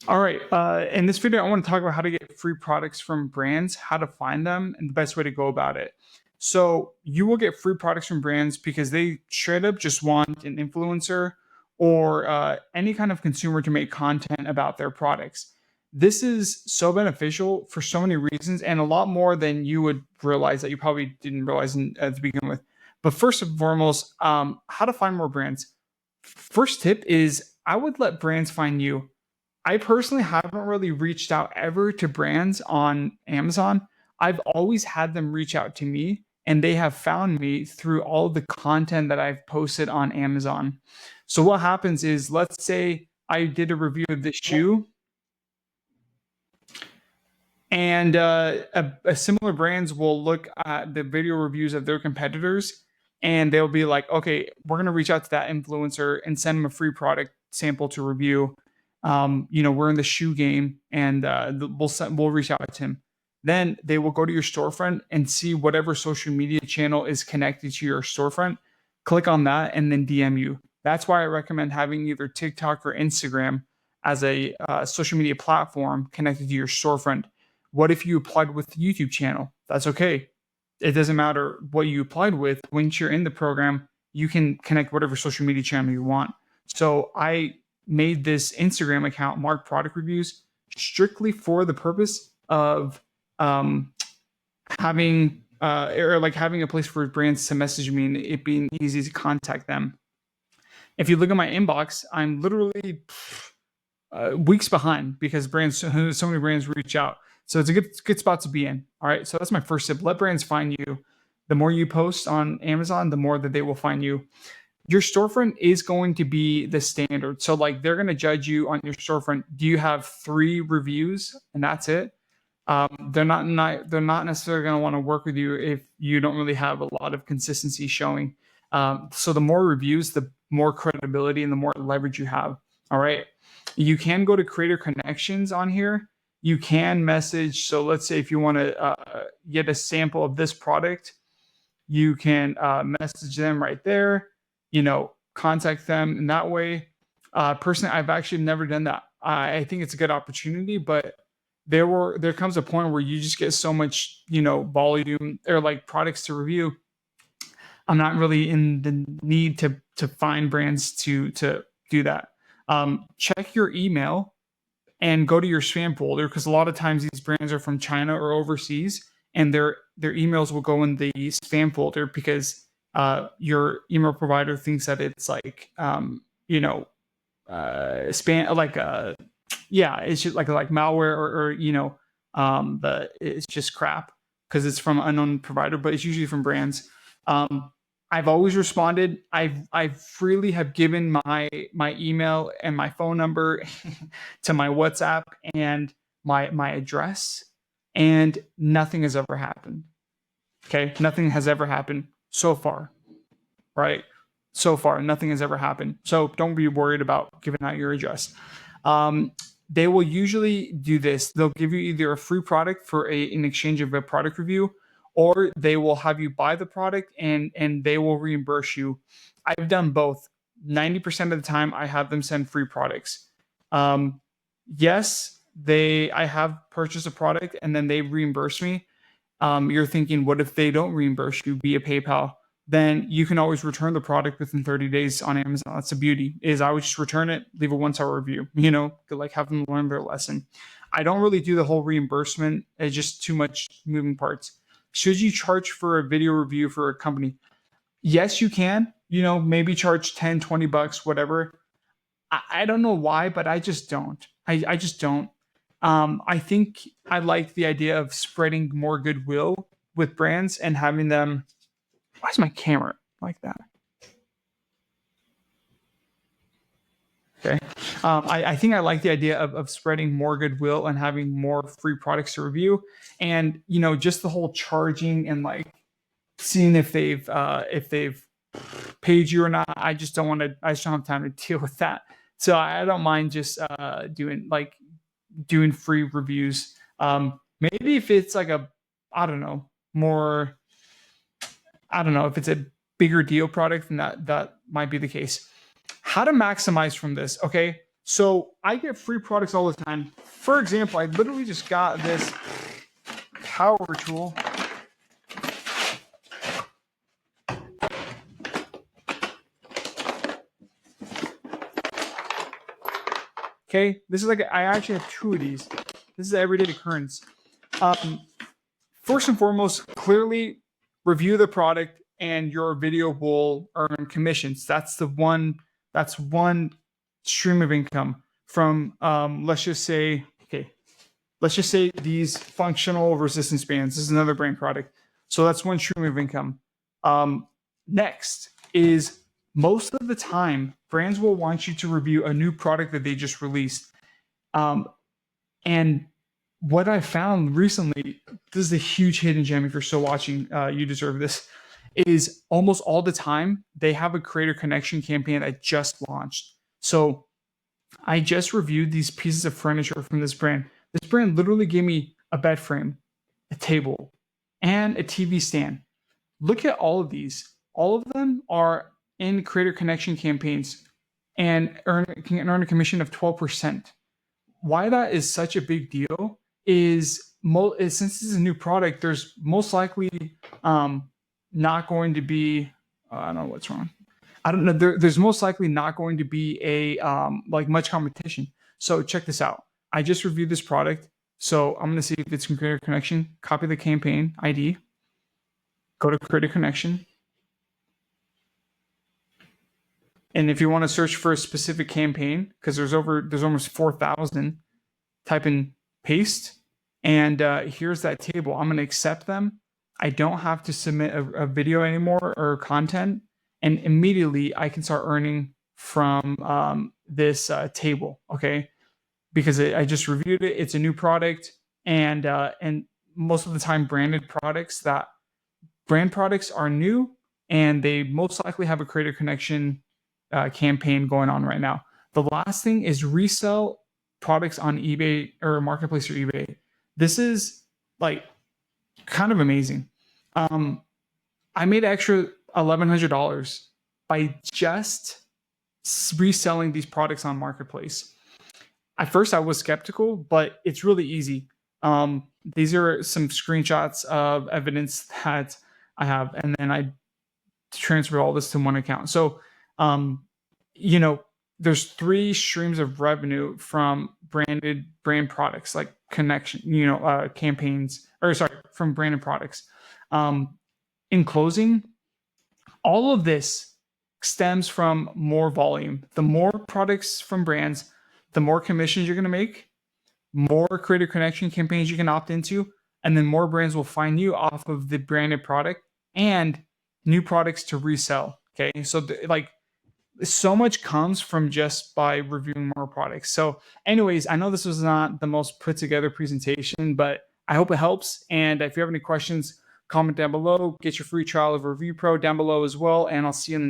All right. In this video, I want to talk about how to get free products from brands, how to find them, and the best way to go about it. So you will get free products from brands because they straight up just want an influencer or any kind of consumer to make content about their products. This is so beneficial for so many reasons and a lot more than you would realize that you probably didn't realize to begin with. But first and foremost, how to find more brands. First tip is I would let brands find you. I personally haven't really reached out ever to brands on Amazon. I've always had them reach out to me and they have found me through all of the content that I've posted on Amazon. So what happens is, let's say I did a review of this shoe and a similar brands will look at the video reviews of their competitors and they'll be like, okay, we're going to reach out to that influencer and send them a free product sample to review. We're in the shoe game and we'll reach out to him. Then they will go to your storefront and see whatever social media channel is connected to your storefront, click on that and then DM you. That's why I recommend having either TikTok or Instagram as a social media platform connected to your storefront. What if you applied with the YouTube channel? That's okay. It doesn't matter what you applied with. Once you're in the program, you can connect whatever social media channel you want. So I made this Instagram account, Mark Product Reviews, strictly for the purpose of having having a place for brands to message me and it being easy to contact them. If you look at my inbox, I'm literally weeks behind because so many brands reach out. So it's a good spot to be in. All right. So that's my first tip. Let brands find you. The more you post on Amazon, the more that they will find you. Your storefront is going to be the standard. So like they're going to judge you on your storefront. Do you have 3 reviews and that's it? They're not necessarily going to want to work with you if you don't really have a lot of consistency showing. So the more reviews, the more credibility and the more leverage you have. All right. You can go to creator connections on here. You can message. So let's say if you want to get a sample of this product, you can message them right there, contact them in that way. Personally, I've actually never done that. I think it's a good opportunity, but there comes a point where you just get so much, volume or like products to review. I'm not really in the need to find brands to do that. Check your email and go to your spam folder because a lot of times these brands are from China or overseas, and their emails will go in the spam folder because your email provider thinks that it's like spam, like it's just like malware or it's just crap because it's from an unknown provider, but it's usually from brands. I've always responded. I freely have given my email and my phone number to my WhatsApp and my address, and nothing has ever happened. Okay, nothing has ever happened so far, right? So far, nothing has ever happened. So don't be worried about giving out your address. They will usually do this. They'll give you either a free product for in exchange of a product review, or they will have you buy the product and they will reimburse you. I've done both. 90% of the time, I have them send free products. Yes, I have purchased a product and then they reimburse me. You're thinking, what if they don't reimburse you via PayPal? Then you can always return the product within 30 days on Amazon. That's the beauty, is I would just return it, leave a 1-star review, like have them learn their lesson. I don't really do the whole reimbursement. It's just too much moving parts. Should you charge for a video review for a company? Yes, you can, maybe charge 10, 20 bucks, whatever. I don't know why, but I just don't. I just don't. I think I like the idea of spreading more goodwill with brands and having them. Why is my camera like that? Okay. I think I like the idea of spreading more goodwill and having more free products to review. And, just the whole charging and like seeing if they've paid you or not. I just don't have time to deal with that. So I don't mind just doing free reviews. Maybe if it's like I don't know, if it's a bigger deal product, then that might be the case. How to maximize from this? Okay, So I get free products all the time. For example, I literally just got this power tool. Okay, this is like, I actually have 2 of these. This is an everyday occurrence. First and foremost, clearly review the product and your video will earn commissions. That's one stream of income from, let's just say these functional resistance bands. This is another brand product. So that's one stream of income. Next is, most of the time, brands will want you to review a new product that they just released. And what I found recently, this is a huge hidden gem. If you're still watching, you deserve this. Is almost all the time they have a creator connection campaign that just launched. So I just reviewed these pieces of furniture from this brand. This brand literally gave me a bed frame, a table, and a TV stand. Look at all of these. All of them are in creator connection campaigns and can earn a commission of 12%. Why that is such a big deal is, since this is a new product, there's most likely not going to be, I don't know what's wrong. I don't know. There's most likely not going to be a like much competition. So check this out. I just reviewed this product. So I'm going to see if it's from Creator Connection. Copy the campaign ID. Go to Creator Connection. And if you want to search for a specific campaign, because there's almost 4,000, type in paste. And here's that table. I'm going to accept them. I don't have to submit a video anymore or content. And immediately I can start earning from this table, okay? Because I just reviewed it. It's a new product, and most of the time, brand products are new, and they most likely have a creator connection campaign going on right now. The last thing is resell products on eBay or Marketplace or eBay. This is like kind of amazing. I made extra $1,100 by just reselling these products on Marketplace. At first, I was skeptical, but it's really easy. These are some screenshots of evidence that I have, and then I transfer all this to one account. So, there's 3 streams of revenue from brand products, like connection, campaigns, from branded products. In closing, all of this stems from more volume. The more products from brands, the more commissions you're going to make, more creator connection campaigns you can opt into, and then more brands will find you off of the branded product and new products to resell. Okay. So so much comes from just by reviewing more products. So anyways, I know this was not the most put together presentation, but I hope it helps. And if you have any questions, comment down below. Get your free trial of ReviewPro down below as well. And I'll see you in the